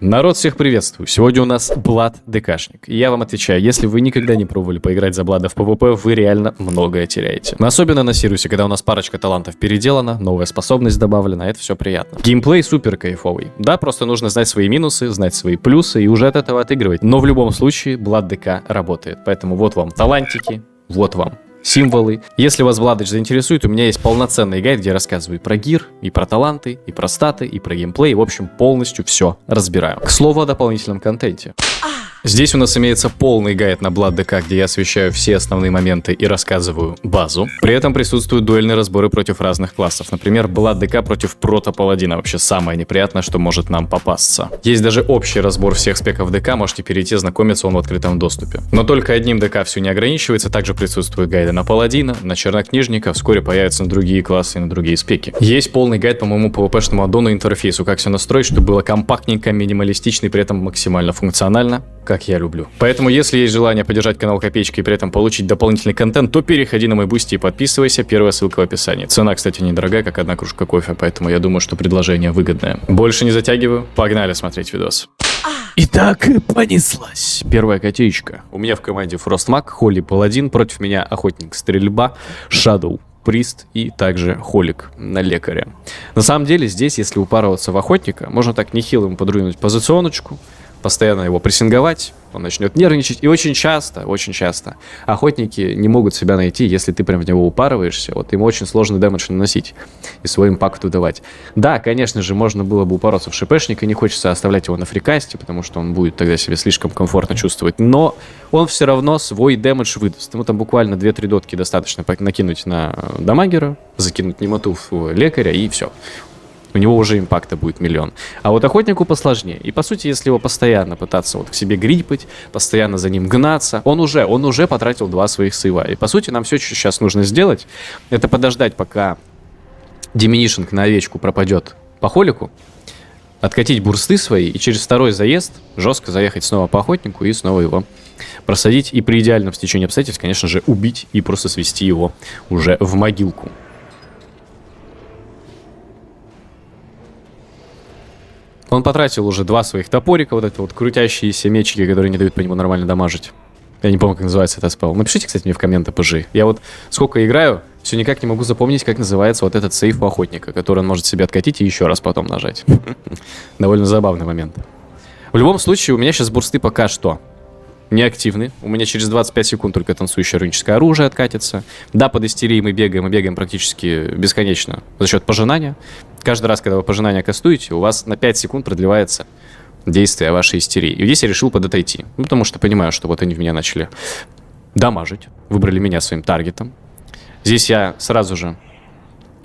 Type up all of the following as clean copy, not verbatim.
Народ, всех приветствую. Сегодня у нас Блад ДКшник. И я вам отвечаю, если вы никогда не пробовали поиграть за Блада в ПВП, вы реально многое теряете. Особенно на Сирусе, когда у нас парочка талантов переделана, новая способность добавлена, это все приятно. Геймплей супер кайфовый. Да, просто нужно знать свои минусы, знать свои плюсы и уже от этого отыгрывать. Но в любом случае, Блад ДК работает. Поэтому вот вам талантики, вот вам символы. Если вас Владыч заинтересует, у меня есть полноценный гайд, где я рассказываю и про гир, и про таланты, и про статы, и про геймплей. В общем, полностью все разбираю. К слову о дополнительном контенте. Здесь у нас имеется полный гайд на Блад ДК, где я освещаю все основные моменты и рассказываю базу. При этом присутствуют дуэльные разборы против разных классов. Например, Блад ДК против Прото-Паладина. Вообще самое неприятное, что может нам попасться. Есть даже общий разбор всех спеков ДК, можете перейти, знакомиться, он в открытом доступе. Но только одним ДК все не ограничивается, также присутствуют гайды на Паладина, на Чернокнижника, вскоре появятся на другие классы и на другие спеки. Есть полный гайд по моему PvP-шному аддону и интерфейсу, как все настроить, чтобы было компактненько, минималистично и при этом максимально функционально, как я люблю. Поэтому, если есть желание поддержать канал копеечкой и при этом получить дополнительный контент, то переходи на мой бусти и подписывайся, первая ссылка в описании. Цена, кстати, недорогая, как одна кружка кофе, поэтому я думаю, что предложение выгодное. Больше не затягиваю, погнали смотреть видос. Итак, понеслась. Первая котеечка. У меня в команде Фростмаг, Холли Паладин, против меня Охотник Стрельба, Shadow Прист и также Холик на лекаря. На самом деле, здесь, если упарываться в Охотника, можно так нехило ему подруинуть позиционочку, постоянно его прессинговать, он начнет нервничать. И очень часто охотники не могут себя найти, если ты прям в него упарываешься. Вот ему очень сложно дэмэдж наносить и свой импакт выдавать. Да, конечно же, можно было бы упороться в ШПшника, не хочется оставлять его на фрикасте, потому что он будет тогда себя слишком комфортно чувствовать. Но он все равно свой дэмэдж выдаст. Ему там буквально 2-3 дотки достаточно накинуть на дамагера, закинуть немоту в лекаря и все. У него уже импакта будет миллион. А вот охотнику посложнее. И по сути, если его постоянно пытаться вот к себе гриппать, постоянно за ним гнаться, он уже потратил 2 своих сейва. И по сути, нам все, что сейчас нужно сделать, это подождать, пока диминишинг на овечку пропадет по холику, откатить бурсты свои и через второй заезд жестко заехать снова по охотнику и снова его просадить. И при идеальном стечении обстоятельств, конечно же, убить и просто свести его уже в могилку. Он потратил уже 2 своих топорика, вот эти вот крутящиеся мечики, которые не дают по нему нормально дамажить. Я не помню, как называется этот спелл. Напишите, кстати, мне в комменты ПЖ. Я вот сколько играю, все никак не могу запомнить, как называется вот этот сейф у охотника, который он может себе откатить и еще раз потом нажать. Довольно забавный момент. В любом случае, у меня сейчас бурсты пока что не активны. У меня через 25 секунд только танцующее руническое оружие откатится. Да, под истерией мы бегаем практически бесконечно за счет пожинания. Каждый раз, когда вы пожинание кастуете, у вас на 5 секунд продлевается действие вашей истерии. И здесь я решил подотойти. Ну, потому что понимаю, что вот они в меня начали дамажить. Выбрали меня своим таргетом. Здесь я сразу же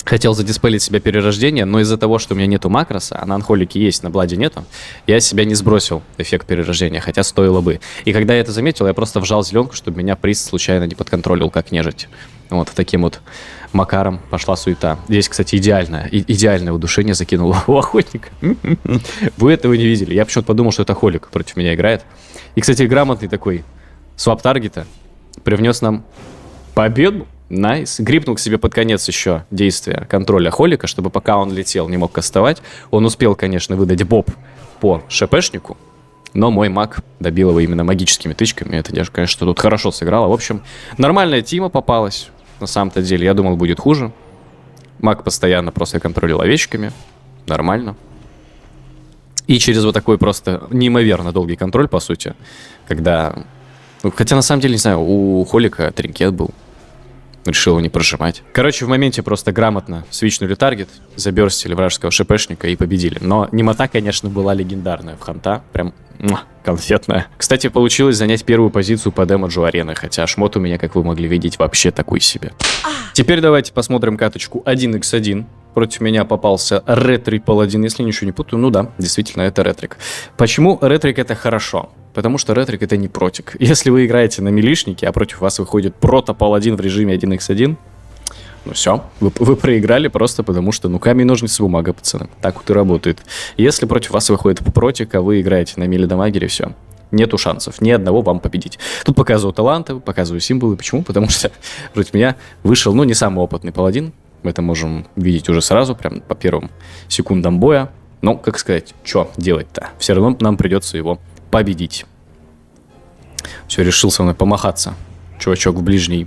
хотел задиспелить себя перерождение, но из-за того, что у меня нету макроса, а на анхолике есть, на Бладе нету, я себя не сбросил эффект перерождения, хотя стоило бы. И когда я это заметил, я просто вжал зеленку, чтобы меня приз случайно не подконтролил, как нежить. Вот таким вот макаром пошла суета. Здесь, кстати, идеальное удушение закинул у охотника. Вы этого не видели. Я почему-то подумал, что это Холик против меня играет. И, кстати, грамотный такой свап таргета привнес нам победу. Найс. Грипнул к себе под конец еще действия контроля Холика, чтобы пока он летел, не мог кастовать. Он успел, конечно, выдать боб по ШПшнику, но мой маг добил его именно магическими тычками. Это, конечно, тут хорошо сыграло. В общем, нормальная тима попалась. На самом-то деле, я думал, будет хуже. Маг постоянно просто контролил овечками. Нормально. И через вот такой просто неимоверно долгий контроль, по сути, когда... Хотя, на самом деле, не знаю, у Холика тринкет был. Решил его не прожимать. Короче, в моменте просто грамотно свичнули таргет, заберстили вражеского ШПшника и победили. Но немота, конечно, была легендарная в ханта. Прям конфетная. Кстати, получилось занять первую позицию по дэмэджу арены, хотя шмот у меня, как вы могли видеть, вообще такой себе. Теперь давайте посмотрим каточку 1х1. Против меня попался Ретрик Паладин, если ничего не путаю. Ну да, действительно, это Ретрик. Почему Ретрик это хорошо? Потому что Ретрик это не протик. Если вы играете на милишнике, а против вас выходит Прото-Паладин в режиме 1х1, ну все, вы проиграли просто потому что, ну, камень, ножницы, бумага, пацаны. Так вот и работает. Если против вас выходит протик, а вы играете на миле-дамагере, все. Нету шансов ни одного вам победить. Тут показываю таланты, показываю символы. Почему? Потому что против меня вышел, ну, не самый опытный паладин. Мы это можем видеть уже сразу, прям по первым секундам боя. Ну, как сказать, что делать-то? Все равно нам придется его победить. Все, решил со мной помахаться. Чувачок в ближней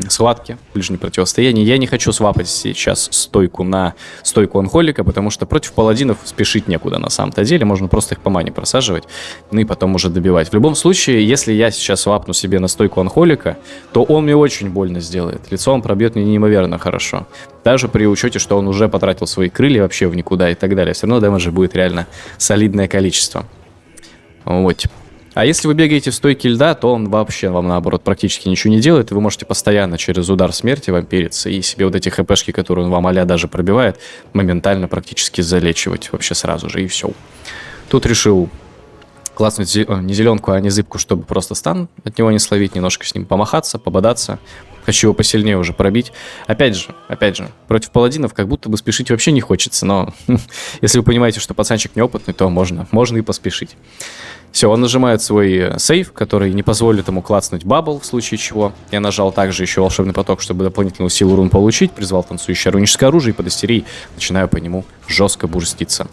схватке, в ближнем противостоянии. Я не хочу свапать сейчас стойку на стойку Анхолика, потому что против паладинов спешить некуда на самом-то деле. Можно просто их по мане просаживать, ну и потом уже добивать. В любом случае, если я сейчас свапну себе на стойку Анхолика, то он мне очень больно сделает. Лицо он пробьет мне неимоверно хорошо. Даже при учете, что он уже потратил свои крылья вообще в никуда и так далее. Все равно дэмэджа будет реально солидное количество. Вот. А если вы бегаете в стойке льда, то он вообще вам, наоборот, практически ничего не делает, и вы можете постоянно через удар смерти вампириться и себе вот эти хпшки, которые он вам а-ля даже пробивает, моментально практически залечивать вообще сразу же, и все. Тут решил класснуть не зеленку, а не зыбку, чтобы просто стан от него не словить, немножко с ним помахаться, пободаться. Хочу его посильнее уже пробить. Опять же, против паладинов как будто бы спешить вообще не хочется, но если вы понимаете, что пацанчик неопытный, то можно и поспешить. Все, он нажимает свой сейв, который не позволит ему клацнуть бабл, в случае чего. Я нажал также еще волшебный поток, чтобы дополнительную силу рун получить. Призвал танцующее руническое оружие и под истерией начинаю по нему жестко бурститься.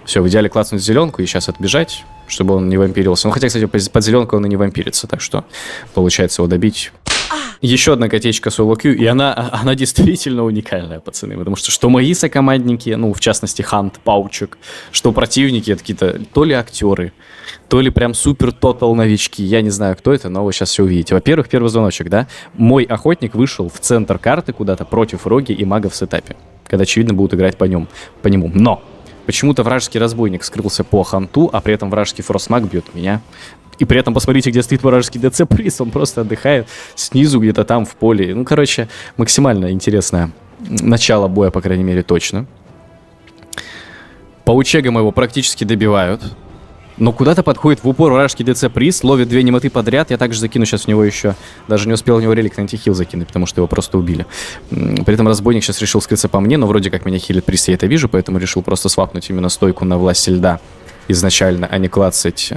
Все, в идеале клацнуть зеленку и сейчас отбежать, чтобы он не вампирился. Ну, хотя, кстати, под зеленку он и не вампирится, так что получается его добить. Еще одна котечка соло Q, и она действительно уникальная, пацаны, потому что мои сокомандники, ну, в частности, Хант, Паучек, что противники, это какие-то то ли актеры, то ли прям супер-тотал новички, я не знаю, кто это, но вы сейчас все увидите. Во-первых, первый звоночек, да, мой охотник вышел в центр карты куда-то против Роги и магов в этапе, когда, очевидно, будут играть по нему, но почему-то вражеский разбойник скрылся по Ханту, а при этом вражеский фростмаг бьет меня. И при этом посмотрите, где стоит вражеский ДЦ-приз, он просто отдыхает снизу где-то там в поле. Ну, короче, максимально интересное начало боя, по крайней мере, точно. Паучега моего практически добивают. Но куда-то подходит в упор вражеский ДЦ-приз, ловит 2 немоты подряд. Я также закину сейчас в него еще, даже не успел в него релик на антихил закинуть, потому что его просто убили. При этом разбойник сейчас решил скрыться по мне, но вроде как меня хилит приз, я это вижу, поэтому решил просто свапнуть именно стойку на власть льда изначально, а не клацать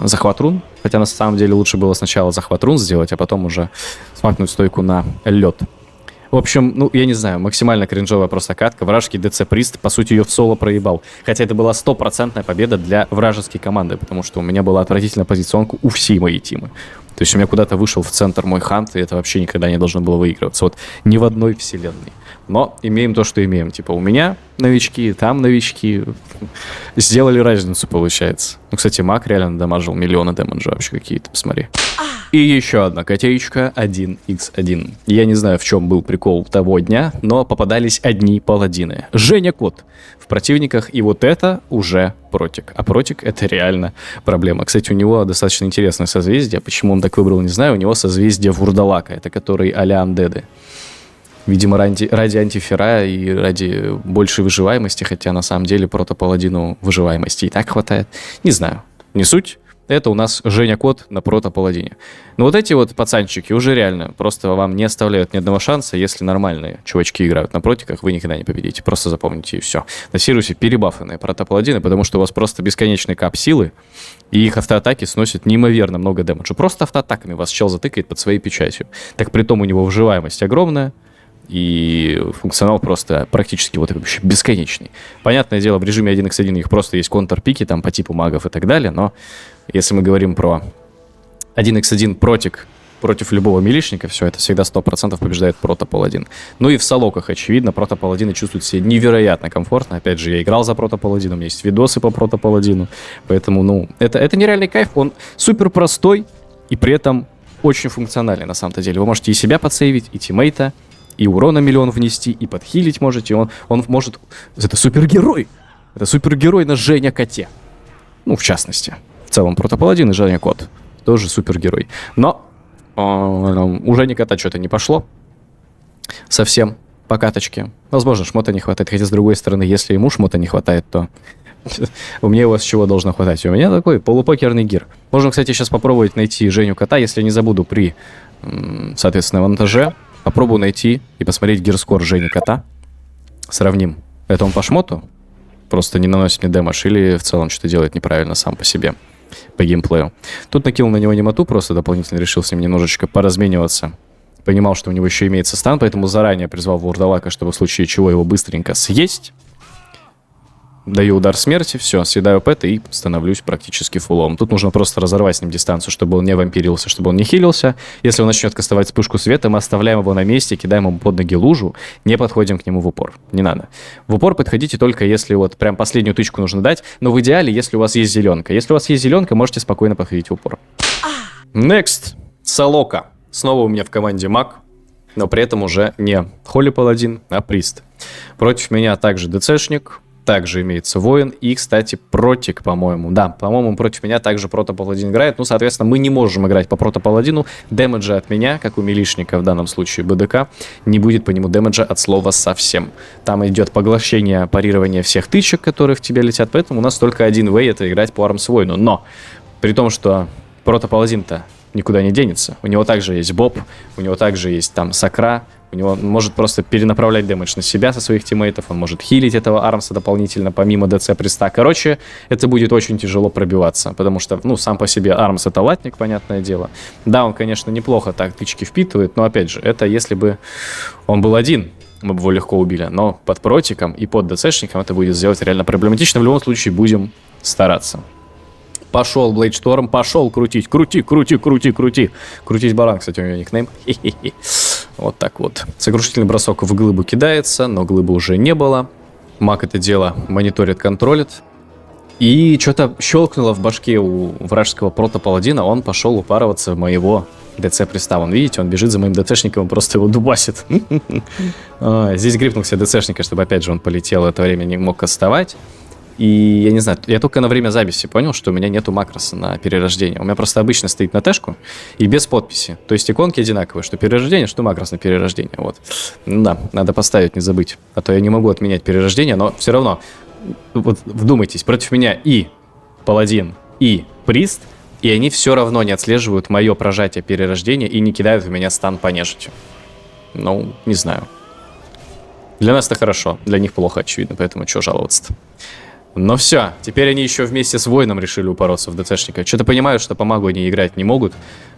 захват рун. Хотя на самом деле лучше было сначала захват рун сделать, а потом уже свапнуть стойку на лед. В общем, ну, я не знаю, максимально кринжовая просто катка. Вражеский ДЦ-прист, по сути, ее в соло проебал. Хотя это была 100% победа для вражеской команды, потому что у меня была отвратительная позиционка у всей моей тимы. То есть у меня куда-то вышел в центр мой хант, и это вообще никогда не должно было выигрываться. Вот ни в одной вселенной. Но имеем то, что имеем. Типа у меня новички, там новички. Сделали разницу, получается. Ну, кстати, маг реально надамажил миллионы дэмэджа вообще какие-то, посмотри. И еще одна котеечка 1х1. Я не знаю, в чем был прикол того дня, но попадались одни паладины. Женя Кот в противниках, и вот это уже протик. А протик — это реально проблема. Кстати, у него достаточно интересное созвездие. Почему он так выбрал, не знаю. У него созвездие Вурдалака, это который а-ля андеды. Видимо, ради антифера и ради большей выживаемости, хотя на самом деле протопаладину выживаемости и так хватает. Не знаю, не суть. Это у нас Женя Кот на протопаладине. Но вот эти вот пацанчики уже реально просто вам не оставляют ни одного шанса. Если нормальные чувачки играют на протиках, вы никогда не победите. Просто запомните и все. На Сирусе перебафанные протопаладины, потому что у вас просто бесконечный кап силы, и их автоатаки сносят неимоверно много дэмэджа. Просто автоатаками вас чел затыкает под своей печатью. Так притом у него выживаемость огромная, и функционал просто практически вот вообще бесконечный. Понятное дело, в режиме 1х1 их просто есть контрпики там по типу магов и так далее, но если мы говорим про 1х1 против любого милишника, все, это всегда 100% побеждает протопаладин. Ну и в солоках, очевидно, протопаладины чувствуют себя невероятно комфортно. Опять же, я играл за протопаладином, у меня есть видосы по протопаладину, поэтому, ну, это нереальный кайф, он супер простой и при этом очень функциональный на самом-то деле. Вы можете и себя подсейвить, и тиммейта, и урона миллион внести, и подхилить можете. Он может... Это супергерой! Это супергерой на Женя Коте. Ну, в частности. В целом, протопаладин и Женя Кот. Тоже супергерой. Но у Жени Кота что-то не пошло. Совсем по каточке. Возможно, шмота не хватает. Хотя, с другой стороны, если ему шмота не хватает, то у меня у вас чего должно хватать? У меня такой полупокерный гир. Можно, кстати, сейчас попробовать найти Женю Кота, если не забуду при, соответственно, монтаже. Попробую найти и посмотреть гирскор Жени Кота. Сравним. Это он по шмоту? Просто не наносит мне дэмэдж или в целом что-то делает неправильно сам по себе, по геймплею. Тут накинул на него немоту, просто дополнительно решил с ним немножечко поразмениваться. Понимал, что у него еще имеется стан, поэтому заранее призвал Вурдалака, чтобы в случае чего его быстренько съесть. даю удар смерти, все, съедаю пэта и становлюсь практически фуллом. Тут нужно просто разорвать с ним дистанцию, чтобы он не вампирился, чтобы он не хилился. Если он начнет кастовать вспышку света, мы оставляем его на месте, кидаем ему под ноги лужу, не подходим к нему в упор. Не надо. В упор подходите только если вот прям последнюю тычку нужно дать, но в идеале, если у вас есть зеленка. Если у вас есть зеленка, можете спокойно подходить в упор. Next. Солока. Снова у меня в команде маг, но при этом уже не Холли Паладин, а Прист. Против меня также ДЦшник, также имеется воин и, кстати, протик, по-моему. Да, по-моему, против меня также прото-паладин играет. Ну, соответственно, мы не можем играть по прото-паладину. Дэмэджа от меня, как у милишника в данном случае БДК, не будет по нему дэмэджа от слова совсем. Там идет поглощение, парирование всех тычек, которые в тебя летят. Поэтому у нас только один вей — это играть по армс воину. Но, при том, что прото-паладин-то никуда не денется. У него также есть боб, у него также есть там сакра, у него он может просто перенаправлять дэмэдж на себя со своих тиммейтов, он может хилить этого армса дополнительно, помимо ДЦ приста. Короче, это будет очень тяжело пробиваться, потому что, ну, сам по себе армс — это латник, понятное дело. Да, он, конечно, неплохо так тычки впитывает, но, опять же, это если бы он был один, мы бы его легко убили. Но под протиком и под ДЦшником это будет сделать реально проблематично. В любом случае, будем стараться. Пошел Блейдшторм, пошел крутить, крути. Крутить баран, кстати, у него никнейм. Хе-хе-хе. Вот так вот. Сокрушительный бросок в глыбу кидается, но глыбы уже не было. Маг это дело мониторит, контролит. И что-то щелкнуло в башке у вражеского прото-паладина, он пошел упарываться в моего ДЦ-приста. Вон, видите, он бежит за моим ДЦшником, просто его дубасит. Здесь грипнулся ДЦшника, чтобы опять же он полетел, в это время не мог кастовать. И я не знаю, я только на время записи понял, что у меня нету макроса на перерождение. У меня просто обычно стоит на тэшку и без подписи. То есть иконки одинаковые, что перерождение, что макрос на перерождение. Вот. Ну да, надо поставить, не забыть. А то я не могу отменять перерождение, но все равно, вот вдумайтесь, против меня и паладин, и прист, и они все равно не отслеживают мое прожатие перерождения и не кидают в меня стан по нежити. Ну, не знаю. Для нас это хорошо, для них плохо, очевидно, поэтому что жаловаться-то. Но все, теперь они еще вместе с воином решили упороться в ДЦшника. Что-то понимают, что по магу они играть не могут,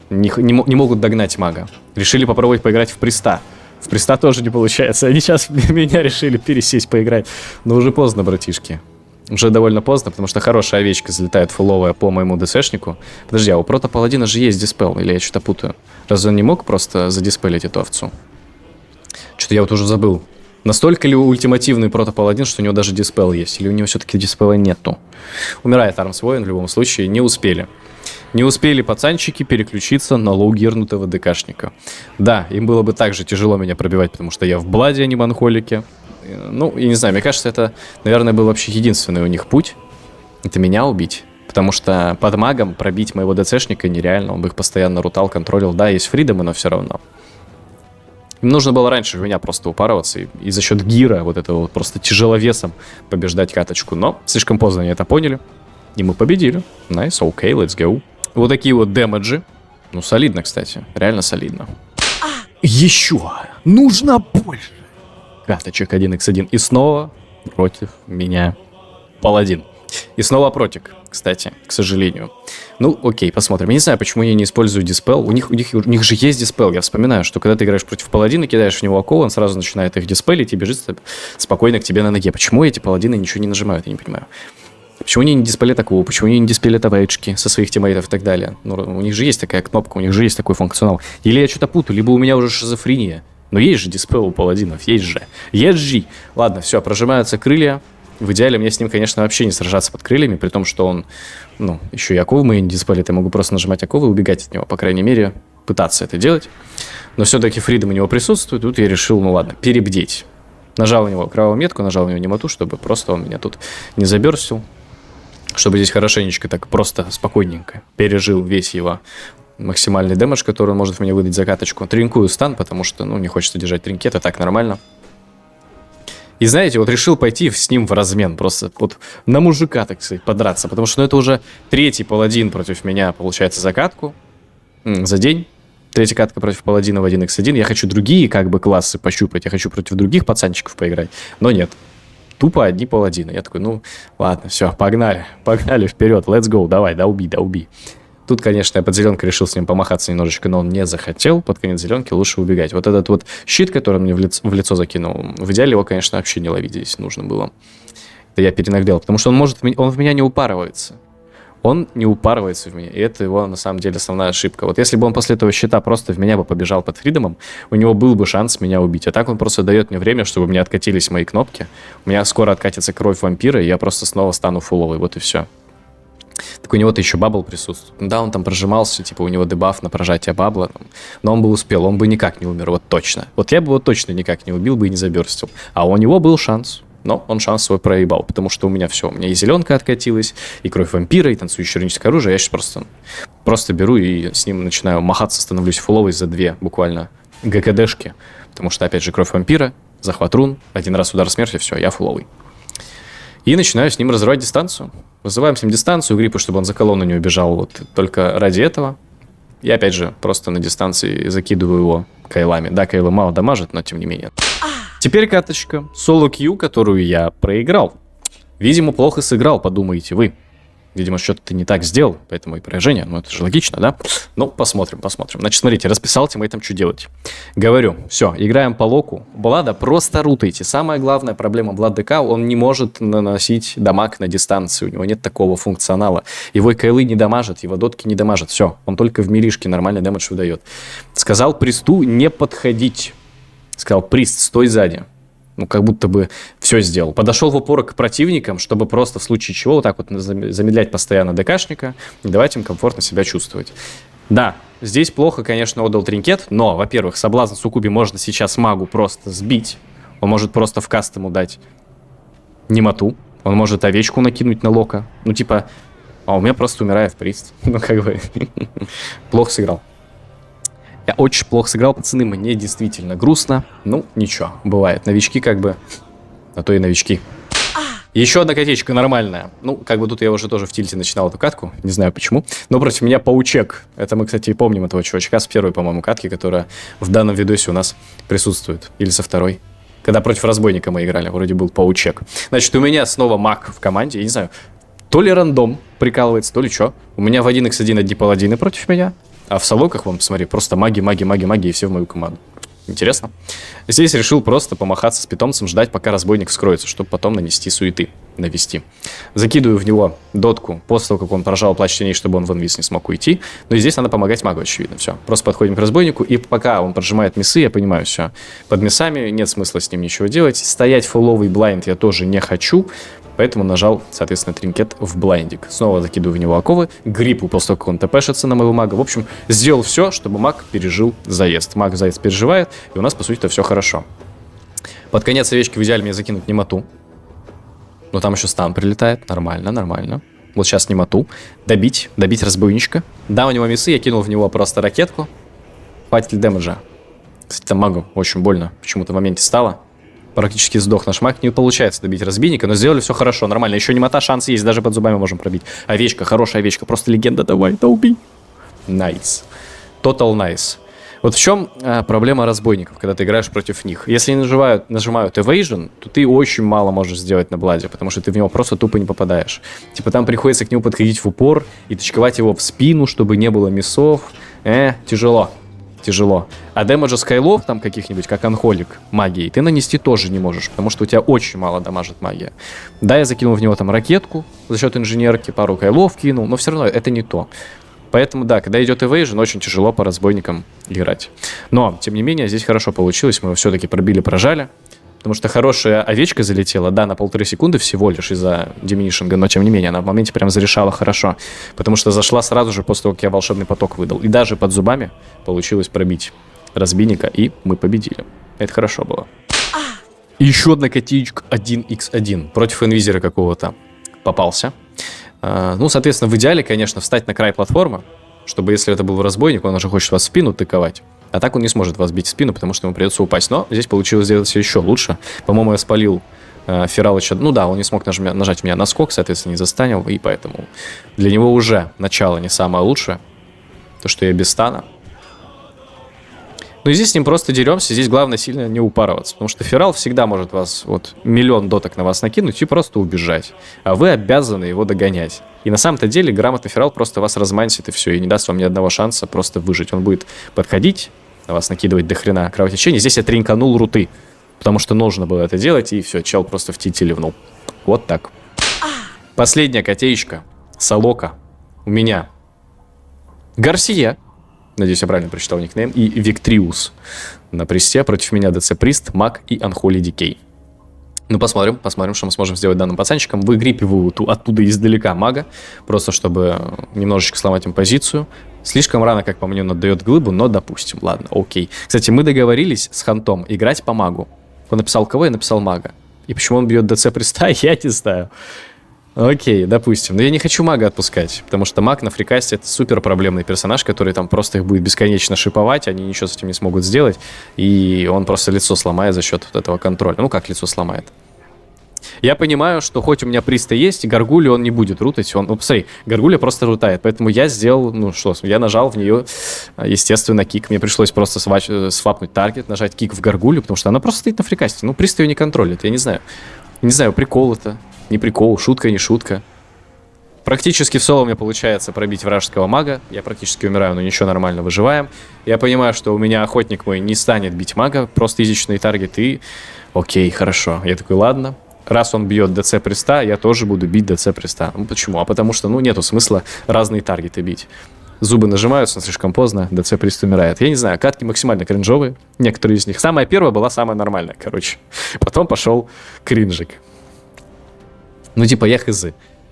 не могут догнать мага. Решили попробовать поиграть в приста. В приста тоже не получается. Они сейчас меня решили пересесть поиграть. Но уже поздно, братишки. Уже довольно поздно, потому что хорошая овечка залетает фуловая по моему ДЦшнику. Подожди, а у прото-паладина же есть диспел, или я что-то путаю? Разве он не мог просто задиспелить эту овцу? Что-то я вот уже забыл. Настолько ли ультимативный прото-паладин, что у него даже диспел есть? Или у него все-таки диспела нету? Умирает армс воин в любом случае. Не успели. Не успели пацанчики переключиться на лоу-гернутого ДКшника. Да, им было бы также тяжело меня пробивать, потому что я в бладе, а не манхолике. Ну, я не знаю, мне кажется, это, наверное, был вообще единственный у них путь. Это меня убить. Потому что под магом пробить моего ДЦшника нереально. Он бы их постоянно рутал, контролил. Да, есть фридомы, но все равно. Им нужно было раньше в меня просто упарываться и за счет гира, вот этого вот просто тяжеловесом побеждать каточку. Но слишком поздно они это поняли, и мы победили. Nice, окей, let's go. Вот такие вот дэмэджи. Ну, солидно, кстати, реально солидно. Еще нужно больше. Каточек 1x1. И снова против меня паладин. И снова протик, кстати, к сожалению. Ну, окей, посмотрим. Я не знаю, почему я не использую диспел. У них же есть диспел. Я вспоминаю, что когда ты играешь против паладина, кидаешь в него оковы, он сразу начинает их диспелить и бежит спокойно к тебе на ноге. Почему эти паладины ничего не нажимают, я не понимаю. Почему они не диспелят оковы, почему они не диспелят овечки со своих тиммейтов и так далее. Ну, у них же есть такая кнопка, у них же есть такой функционал. Или я что-то путаю, либо у меня уже шизофрения. Но есть же диспел у паладинов, есть же. Есть же. Ладно, все, прожимаются крылья. В идеале мне с ним, конечно, вообще не сражаться под крыльями, при том, что он, ну, еще и оковы мои не диспелит. Я могу просто нажимать оковы и убегать от него, по крайней мере, пытаться это делать. Но все-таки фридом у него присутствует, тут я решил, ну ладно, перебдеть. Нажал у него кровавую метку, нажал у него немоту, чтобы просто он меня тут не заберстил. Чтобы здесь хорошенечко так просто, спокойненько пережил весь его максимальный дэмэдж, который он может мне выдать за каточку. Тринкую стан, потому что, ну, не хочется держать тринкет, а так нормально. И знаете, вот решил пойти с ним в размен, просто вот на мужика, так сказать, подраться, потому что, ну, это уже третий паладин против меня, получается, за катку, за день. Третья катка против паладина в 1x1. Я хочу другие, как бы, классы пощупать, я хочу против других пацанчиков поиграть, но нет. Тупо одни паладины. Я такой, ну, ладно, все, погнали вперед, let's go, давай, долби. Тут, конечно, я под зеленкой решил с ним помахаться немножечко, но он не захотел. Под конец зеленки лучше убегать. Вот этот вот щит, который он мне в лицо закинул, в идеале его, конечно, вообще не ловить здесь нужно было. Да я перенагрел, потому что он в меня не упарывается. Он не упарывается в меня, и это его, на самом деле, основная ошибка. Вот если бы он после этого щита просто в меня бы побежал под фридомом, у него был бы шанс меня убить. А так он просто дает мне время, чтобы у меня откатились мои кнопки. У меня скоро откатится кровь вампира, и я просто снова стану фуловый, вот и все. Так у него-то еще бабл присутствует. Да, он там прожимался, типа у него дебаф на прожатие бабла, но он бы успел, он бы никак не умер, вот точно. Вот я бы его точно никак не убил бы и не заберстил. А у него был шанс. Но он шанс свой проебал, потому что у меня все. У меня и зеленка откатилась, и кровь вампира, и танцующее руническое оружие. Я сейчас просто беру и с ним начинаю махаться, становлюсь фуловой за 2 буквально ГКДшки. Потому что, опять же, кровь вампира, захват рун, 1 раз удар смерти, все, я фуловый. И начинаю с ним разрывать дистанцию. Вызываем с ним дистанцию, гриппу, чтобы он за колонну не убежал. Вот только ради этого. И опять же, просто на дистанции закидываю его кайлами. Да, кайлы мало дамажит, но тем не менее. Теперь каточка. Соло-кью, которую я проиграл. Видимо, плохо сыграл, подумаете вы. Видимо, что-то ты не так сделал, поэтому и поражение. Ну, это же логично, да? Ну, посмотрим. Значит, смотрите, расписал тиммейтам, что делать. Говорю, все, играем по локу. Влада просто рутайте. Самая главная проблема Влад ДК, он не может наносить дамаг на дистанции. У него нет такого функционала. Его кайлы не дамажат, его дотки не дамажат. Все, он только в милишке нормальный дэмэдж выдает. Сказал Присту не подходить. Сказал, Прист, стой сзади. Ну, как будто бы все сделал. Подошел в упор к противникам, чтобы просто в случае чего вот так вот замедлять постоянно ДКшника и давать им комфортно себя чувствовать. Да, здесь плохо, конечно, отдал тринкет, но, во-первых, соблазн Суккуби можно сейчас магу просто сбить. Он может просто в каст ему дать немоту. Он может овечку накинуть на лока. Ну, типа, а у меня просто умирает Прист. Ну, как бы, плохо сыграл. Я очень плохо сыграл, пацаны, мне действительно грустно. Ну, ничего, бывает. Новички как бы, а то и новички. Еще одна котечка нормальная. Ну, как бы тут я уже тоже в тильте начинал эту катку, не знаю почему. Но против меня паучек. Это мы, кстати, и помним этого чувачка с первой, по-моему, катки, которая в данном видосе у нас присутствует. Или со второй. Когда против разбойника мы играли, вроде был паучек. Значит, у меня снова маг в команде, я не знаю, то ли рандом прикалывается, то ли что. У меня в 1x1 одни паладины против меня. А в солоках, вон, посмотри, просто маги, и все в мою команду. Интересно. Здесь решил просто помахаться с питомцем, ждать, пока разбойник скроется, чтобы потом нанести суеты, навести. Закидываю в него дотку после того, как он прожал плач теней, чтобы он в инвиз не смог уйти. Но и здесь надо помогать магу, очевидно, все. Просто подходим к разбойнику, и пока он прожимает миссы, я понимаю, все. Под миссами нет смысла с ним ничего делать. Стоять фуловый блайнд я тоже не хочу. Поэтому нажал, соответственно, тринкет в блайндик. Снова закидываю в него оковы. Гриппу после того, как он тпшится на моего мага. В общем, сделал все, чтобы маг пережил заезд. Маг заезд переживает, и у нас, по сути-то, все хорошо. Под конец овечки в идеале мне закинуть немоту. Но там еще стан прилетает. Нормально. Вот сейчас немоту. Добить разбойничка. Да, у него миссы, я кинул в него просто ракетку. Хватит ли дэмэджа? Кстати, там магу очень больно почему-то в моменте стало. Практически сдох наш маг. Не получается добить разбийника, но сделали все хорошо, нормально. Еще немота, шанс есть, даже под зубами можем пробить. Овечка, хорошая овечка, просто легенда, давай, да убей. Найс. Total nice. Вот в чем проблема разбойников, когда ты играешь против них. Если они нажимают evasion, то ты очень мало можешь сделать на бладе, потому что ты в него просто тупо не попадаешь. Типа там приходится к нему подходить в упор и точковать его в спину, чтобы не было миссов. Тяжело. А дэмэджа скайлов, там каких-нибудь, как анхолик, магией, ты нанести тоже не можешь, потому что у тебя очень мало дамажит магия. Да, я закинул в него там ракетку за счет инженерки, пару кайлов кинул, но все равно это не то. Поэтому, да, когда идет evasion, очень тяжело по разбойникам играть. Но, тем не менее, здесь хорошо получилось, мы его все-таки пробили, прожали. Потому что хорошая овечка залетела, да, на 1,5 секунды всего лишь из-за диминишинга, но тем не менее, она в моменте прям зарешала хорошо. Потому что зашла сразу же после того, как я волшебный поток выдал. И даже под зубами получилось пробить разбийника, и мы победили. Это хорошо было. И еще одна котичка 1x1 против инвизера какого-то попался. Ну, соответственно, в идеале, конечно, встать на край платформы, чтобы, если это был разбойник, он уже хочет вас в спину тыковать. А так он не сможет вас бить в спину, потому что ему придется упасть. Но здесь получилось сделать все еще лучше. По-моему, я спалил Фералыча. Ну да, он не смог нажать меня на скок, соответственно, не застанил. И поэтому для него уже начало не самое лучшее. То, что я без стана. Ну и здесь с ним просто деремся. Здесь главное сильно не упарываться. Потому что Ферал всегда может вас, вот, миллион доток на вас накинуть и просто убежать. А вы обязаны его догонять. И на самом-то деле грамотный Ферал просто вас размансит и все. И не даст вам ни одного шанса просто выжить. Он будет подходить, на вас накидывать до хрена кровотечения. Здесь я тринканул руты. Потому что нужно было это делать. И все, чел просто в тити ливнул. Вот так. Последняя котеечка. Солока. У меня Гарсия. Надеюсь, я правильно прочитал никнейм. И Виктриус. На престе против меня ДЦ Прист, Маг и Unholy Decay. Ну, посмотрим, что мы сможем сделать данным пацанчиком. Выгриппиваю оттуда издалека мага, просто чтобы немножечко сломать им позицию. Слишком рано, как по мне, он отдает глыбу, но допустим, ладно, окей. Кстати, мы договорились с Хантом играть по магу. Он написал кого, я написал мага. И почему он бьет ДЦ Приста, я не знаю. Окей, допустим. Но я не хочу мага отпускать, потому что маг на фрикасте — это супер проблемный персонаж, который там просто их будет бесконечно шиповать, они ничего с этим не смогут сделать, и он просто лицо сломает за счет вот этого контроля. Ну, как лицо сломает? Я понимаю, что хоть у меня приста есть, Гаргулю он не будет рутать. Ну, посмотри, Гаргуля просто рутает, поэтому я сделал, ну что, я нажал в нее, естественно, кик. Мне пришлось просто свапнуть таргет, нажать кик в Гаргулю, потому что она просто стоит на фрикасте. Ну, приста ее не контролит, я не знаю. Не знаю, прикол это. Не прикол, шутка, не шутка. Практически в соло у меня получается пробить вражеского мага. Я практически умираю, но ничего, нормально выживаем. Я понимаю, что у меня охотник мой не станет бить мага, просто изичный таргет и... Окей, хорошо. Я такой, ладно. Раз он бьет ДЦ Приста, я тоже буду бить ДЦ Приста. Ну почему? А потому что, ну, нету смысла разные таргеты бить. Зубы нажимаются, слишком поздно, ДЦ Прист умирает. Я не знаю, катки максимально кринжовые, некоторые из них. Самая первая была самая нормальная, короче. Потом пошел кринжик. Ну, типа, я хз.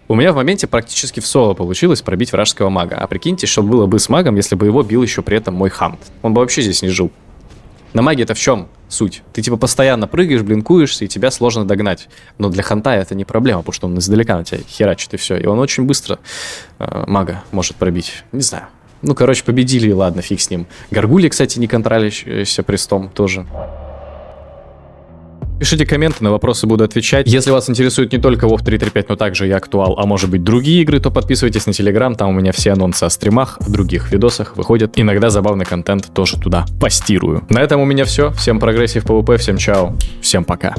У меня в моменте практически в соло получилось пробить вражеского мага. А прикиньте, что было бы с магом, если бы его бил еще при этом мой Хант. Он бы вообще здесь не жил. На маге это в чем суть? Ты типа постоянно прыгаешь, блинкуешься, и тебя сложно догнать. Но для Ханта это не проблема, потому что он издалека на тебя херачит, и все. И он очень быстро мага может пробить. Не знаю. Ну, короче, победили, и ладно, фиг с ним. Гаргули, кстати, не контролящийся престом тоже. Пишите комменты, на вопросы буду отвечать. Если вас интересует не только WoW 3.3.5, но также и актуал, а может быть другие игры, то подписывайтесь на Telegram, там у меня все анонсы о стримах, о других видосах выходят. Иногда забавный контент тоже туда постирую. На этом у меня все. Всем прогрессив PvP, всем чао, всем пока.